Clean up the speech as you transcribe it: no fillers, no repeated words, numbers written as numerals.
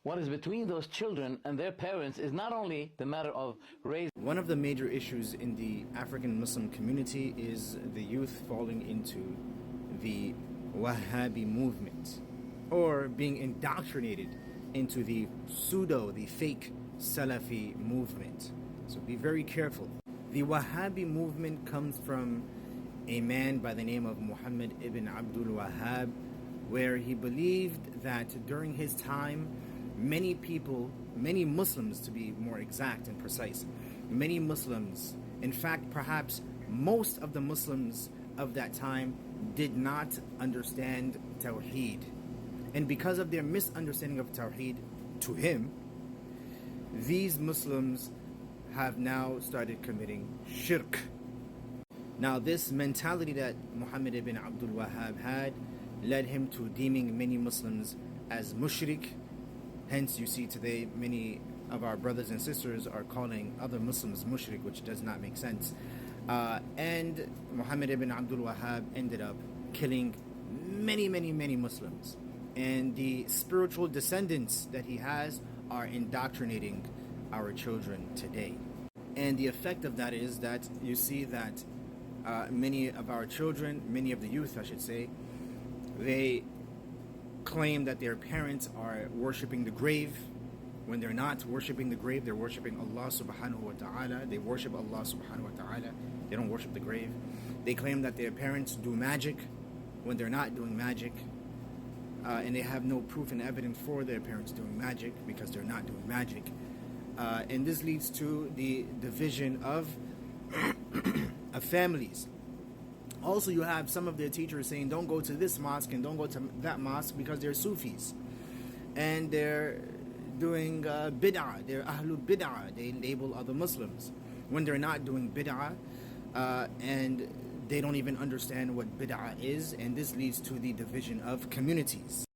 what is between those children and their parents is not only the matter of raising. One of the major issues in the African Muslim community is the youth falling into the Wahabi movement, or being indoctrinated into the fake Salafi movement. So be very careful. The Wahabi movement comes from a man by the name of Muhammad ibn Abdul Wahhab, where he believed that during his time, many people, many Muslims to be more exact and precise, many Muslims, in fact perhaps most of the Muslims of that time, did not understand Tawheed. And because of their misunderstanding of Tawheed to him, these Muslims have now started committing shirk. Now this mentality that Muhammad ibn Abdul Wahhab had led him to deeming many Muslims as mushrik. Hence you see today many of our brothers and sisters are calling other Muslims mushrik, which does not make sense. And Muhammad ibn Abdul Wahhab ended up killing many Muslims. And the spiritual descendants that he has are indoctrinating our children today. And the effect of that is that you see that many of our children, many of the youth I should say, they claim that their parents are worshipping the grave, when they're not worshipping the grave. They're worshipping Allah subhanahu wa ta'ala. They worship Allah subhanahu wa ta'ala. They don't worship the grave. They claim that their parents do magic when they're not doing magic. And they have no proof and evidence for their parents doing magic because they're not doing magic. And this leads to the division of families. Also, you have some of their teachers saying don't go to this mosque and don't go to that mosque because they're Sufis. And they're doing bid'ah. They're ahlul bid'ah. They label other Muslims when they're not doing bid'ah. And they don't even understand what bid'ah is. And this leads to the division of communities.